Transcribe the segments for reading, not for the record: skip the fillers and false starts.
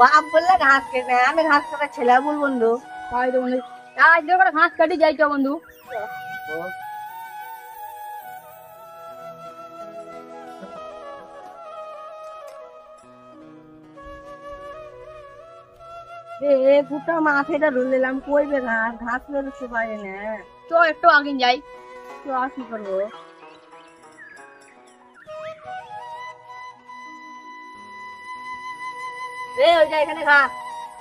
বাপ বললে ঘাস কেটে, আমি ঘাস কাটা ছেলে বল বন্ধু। তাই তো বন্ধু, আজ করে ঘাস কাটি যাই তো বন্ধু। পুটা মাথাটা ধরলাম, কইবে ঘাস ঘাস বেরোচ্ছে পারে না। তো একটু আগে যাই। তো আর কি করবো? ওই যা এখানে খা।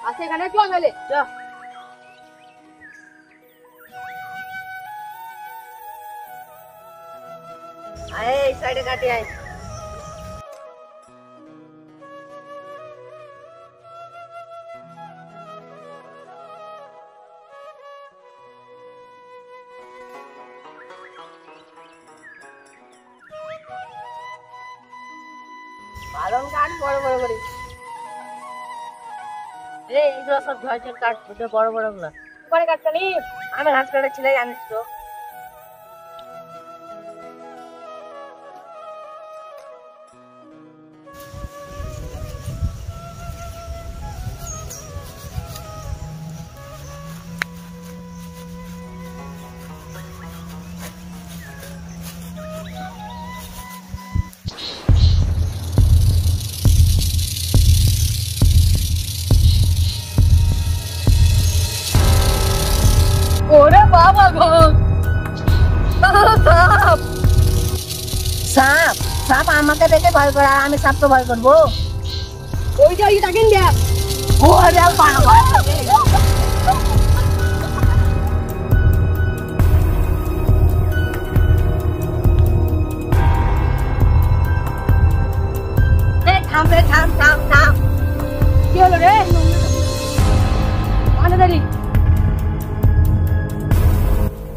আছে এখানে চল গেলে চ। আয় এই সাইডে কাটি আয়। পালং কাট বড় বড় করে। এইগুলো সব ঝরঝর কাট, বড় বড় গুলা পরে কাটছনি। আমি ঘাস কাটা ছেলে, জানিস তো। ওরে বাবা গো, সাপ সাপ সাপ আমাকে দেখে ভয় করে, আর আমি সাপকে ভয় করবো? ওই যে থাকেন দেখ। ওরে বাবা, থাম রে, থাম থাম থাম। কি হলো রে? মানে দাঁড়ি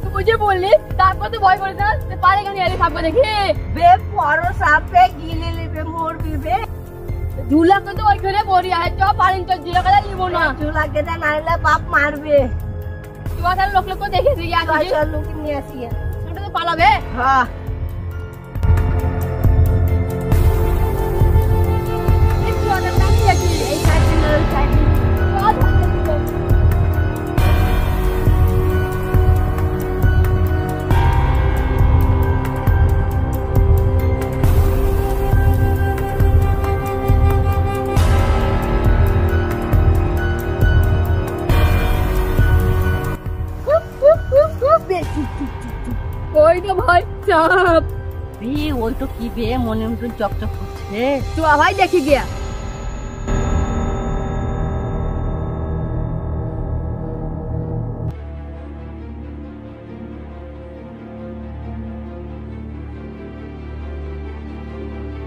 তুই বুঝে বললি, তারপর তো ভয় করে না পারে কেন এলে সাপকে দেখি। বে বড় সাপে গিলে নেবে, মরবি বে। ঝুলাকে তো ওইখানে পড়ি আছে, চ পারেন তো ঝুলা কাটা নিব না। চুলা কেটে নাইলে বাপ মারবে। তুই তাহলে লোক লোক দেখে দিয়ে আসি, চল লোক নিয়ে আসি। ওটা তো পালাবে। হ্যাঁ একটু আগে দাঁড়িয়ে আছি এই সাইডে না, ওই সাইডে। ওই তো ভাই সাপ। ওই তো কি বে, মনে মতন চকচক করছে। তো ভাই দেখি গিয়া।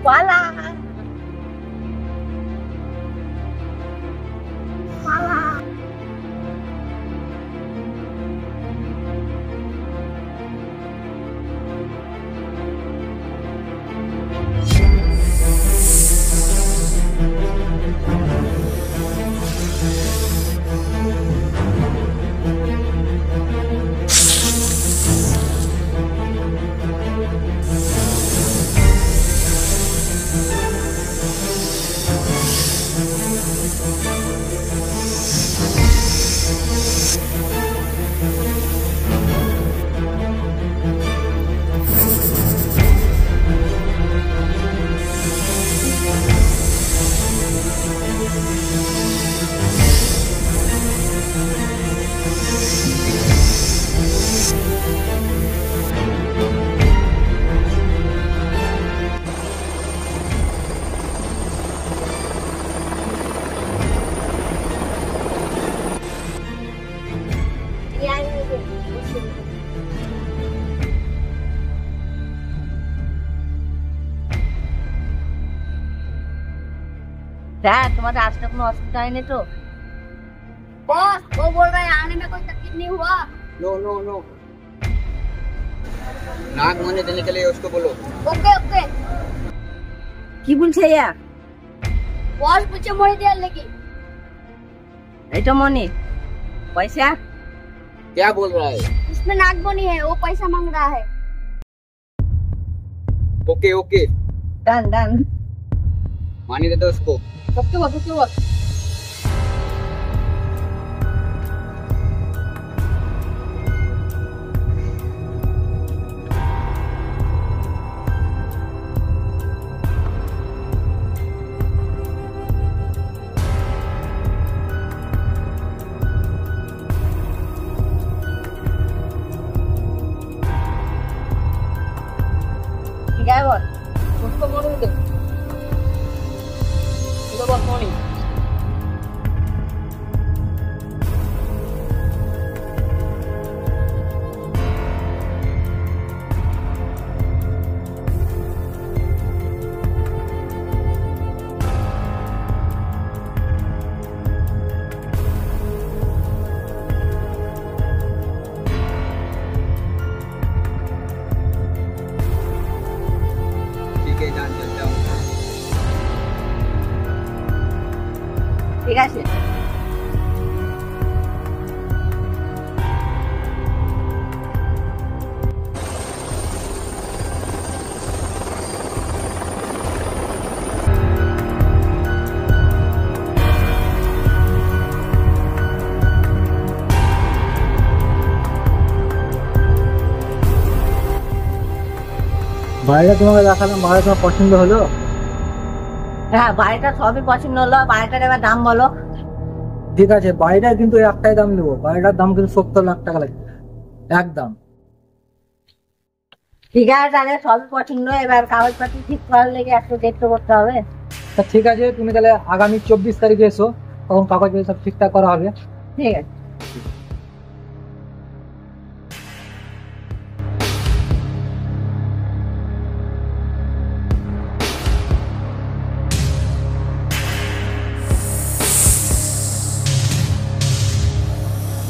পালা পালা। सर तुम्हारे आज तक कोनो असुविधा है नहीं तो? बॉस वो बोल रहे हैं आने में कोई तकलीफ नहीं हुआ। नो नो नो, नाक मुंह देने के लिए उसको बोलो। Okay okay. কি বলছে ইয়া? बॉस मुझे मोड़ दिया लेकिन এটা মনি পয়সা क्या बोल रहा है? इसमें नाक बनी है, वो पैसा मांग रहा है। ओके ओके, ডান ডান। मानी दे दो उसको। सबके बस তো এটা বস মনি ठीक है जान चलता हूँ। ঠিক আছে। বাড়িটা তোমাকে দেখালাম, বাড়িটা তোমার পছন্দ হলো? হ্যাঁ, বাড়িটা সবই পছন্দ হলো, বাড়িটার এবার দাম বলো। ঠিক আছে, বাড়িটার কিন্তু একটাই দাম নেবো, বাড়িটার দাম কিন্তু 70 লাখ টাকা লাগবে একদম। ঠিক আছে, তাহলে সবই পছন্দ, এবার কাগজপাতি ঠিক করার লেগে একটু দেখতে করতে হবে। তা ঠিক আছে, তুমি তাহলে আগামী 24 তারিখে এসো, তখন কাগজ সব ঠিকঠাক করা হবে। ঠিক আছে।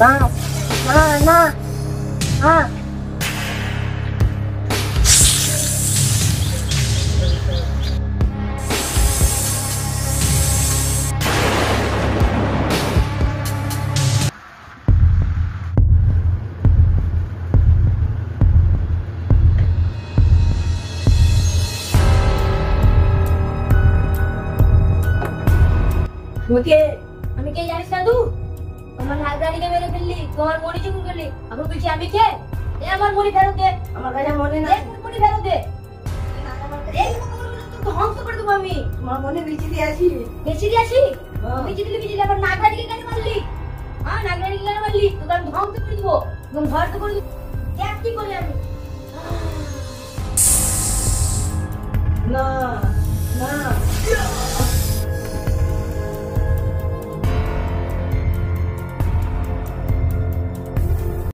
না না না না, আমি কে জানিস না তুই আমার নাগরানিকে মেরে ফেললি তোমার মনি চুরি করলি এখন বলছি আমি কে এ আমার মনি ফেরত দে আমার কাছে মনে নাই। মনি ফেরত দে এই তো ধ্বংস করে দেবো আমি তোমার মনে বেঁচে দিয়ে আসি। বেশি দিয়েছি বেশি দিলে আবার নাগরানিকে কেন মারলি হ্যাঁ নাগরানিকে কেন মারলি তোকে আমি ধ্বংস করে দেবো এবং ধ্বংস করে দেবো দেখ কি করি আমি না